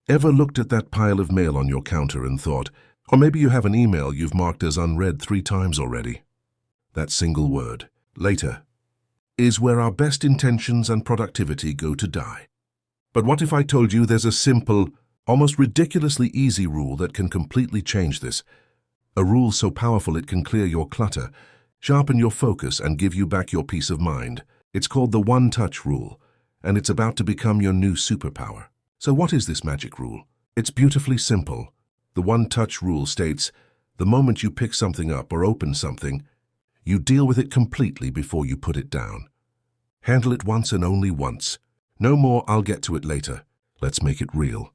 Ever looked at that pile of mail on your counter and thought, or maybe you have an email you've marked as unread 3 times already? That single word, later, is where our best intentions and productivity go to die. But what if I told you there's a simple, almost ridiculously easy rule that can completely change this? A rule so powerful it can clear your clutter, sharpen your focus, and give you back your peace of mind. It's called the one-touch rule, and it's about to become your new superpower. So what is this magic rule? It's beautifully simple. The one-touch rule states, the moment you pick something up or open something, you deal with it completely before you put it down. Handle it once and only once. No more, I'll get to it later. Let's make it real.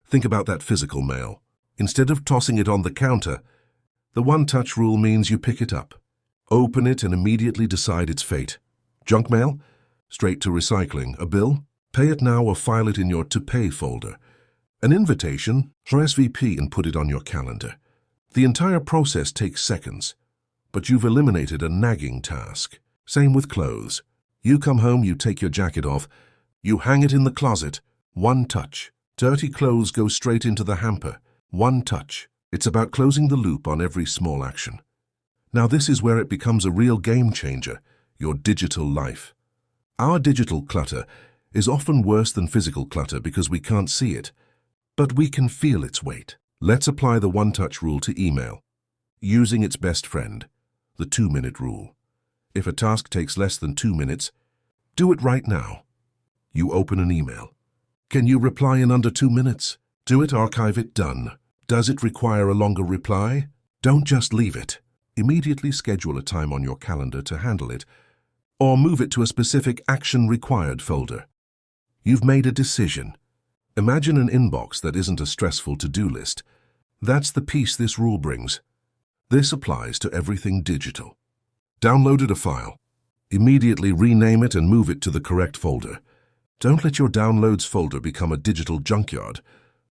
Think about that physical mail. Instead of tossing it on the counter, the one-touch rule means you pick it up, open it, and immediately decide its fate. Junk mail? Straight to recycling. A bill? Pay it now or file it in your to-pay folder. An invitation? RSVP and put it on your calendar. The entire process takes seconds, but you've eliminated a nagging task. Same with clothes. You come home, you take your jacket off, you hang it in the closet. One touch. Dirty clothes go straight into the hamper. One touch. It's about closing the loop on every small action. Now this is where it becomes a real game changer, your digital life. Our digital clutter is often worse than physical clutter because we can't see it, but we can feel its weight. Let's apply the one-touch rule to email, using its best friend, the 2-minute rule. If a task takes less than 2 minutes, do it right now. You open an email. Can you reply in under 2 minutes? Do it, archive it, done. Does it require a longer reply? Don't just leave it. Immediately schedule a time on your calendar to handle it, or move it to a specific action required folder. You've made a decision. Imagine an inbox that isn't a stressful to-do list. That's the peace this rule brings. This applies to everything digital. Downloaded a file. Immediately rename it and move it to the correct folder. Don't let your downloads folder become a digital junkyard.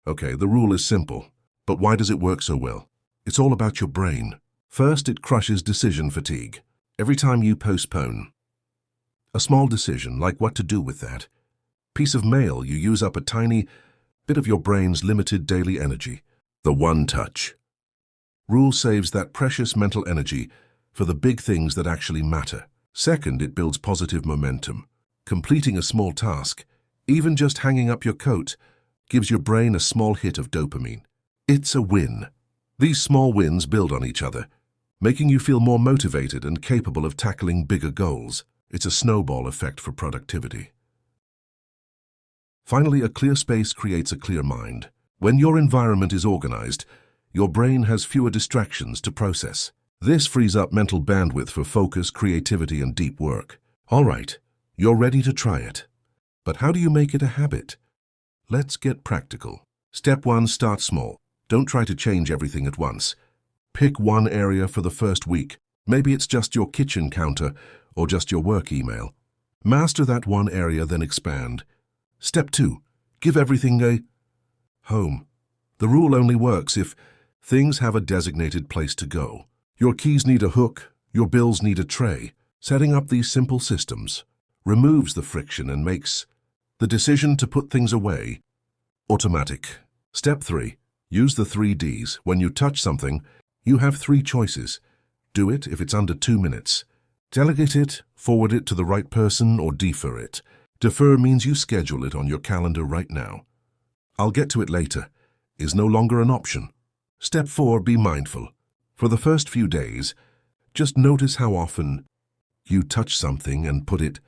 Okay, the rule is simple, but why does it work so well? It's all about your brain. First, it crushes decision fatigue. Every time you postpone a small decision, like what to do with that piece of mail, you use up a tiny bit of your brain's limited daily energy. The one-touch rule saves that precious mental energy for the big things that actually matter. Second, it builds positive momentum. Completing a small task, even just hanging up your coat, gives your brain a small hit of dopamine. It's a win. These small wins build on each other, making you feel more motivated and capable of tackling bigger goals. It's a snowball effect for productivity. Finally, a clear space creates a clear mind. When your environment is organized, your brain has fewer distractions to process. This frees up mental bandwidth for focus, creativity, and deep work. All right, you're ready to try it. But how do you make it a habit? Let's get practical. Step 1, start small. Don't try to change everything at once. Pick one area for the first week. Maybe it's just your kitchen counter or just your work email. Master that one area, then expand. Step 2, give everything a home. The rule only works if things have a designated place to go. Your keys need a hook, your bills need a tray. Setting up these simple systems removes the friction and makes the decision to put things away automatic. Step 3, use the 3 Ds. When you touch something, you have 3 choices. Do it if it's under 2 minutes. Delegate it, forward it to the right person, or defer it. Defer means you schedule it on your calendar right now. I'll get to it later is no longer an option. Step 4, be mindful. For the first few days, just notice how often you touch something and put it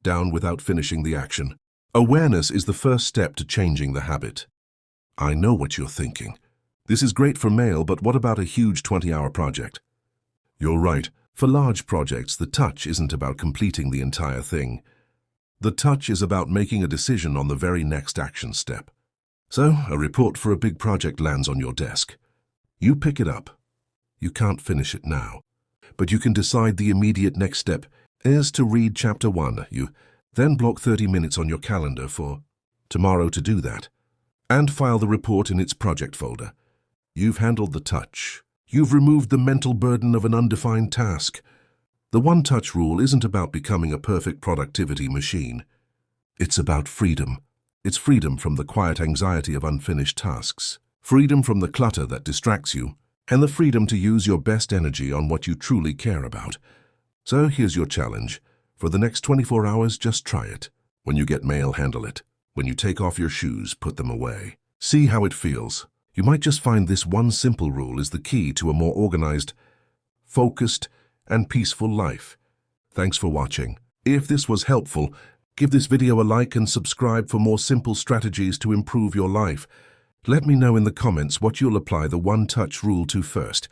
down without finishing the action. Awareness is the first step to changing the habit. I know what you're thinking. This is great for mail, but what about a huge 20-hour project? You're right. For large projects, the touch isn't about completing the entire thing. The touch is about making a decision on the very next action step. So, a report for a big project lands on your desk. You pick it up. You can't finish it now, but you can decide the immediate next step is to read chapter 1. You then block 30 minutes on your calendar for tomorrow to do that, and file the report in its project folder. You've handled the touch. You've removed the mental burden of an undefined task. The one-touch rule isn't about becoming a perfect productivity machine. It's about freedom. It's freedom from the quiet anxiety of unfinished tasks, freedom from the clutter that distracts you, and the freedom to use your best energy on what you truly care about. So here's your challenge. For the next 24 hours, just try it. When you get mail, handle it. When you take off your shoes, put them away. See how it feels. You might just find this one simple rule is the key to a more organized, focused, and peaceful life. Thanks for watching. If this was helpful, give this video a like and subscribe for more simple strategies to improve your life. Let me know in the comments what you'll apply the one-touch rule to first.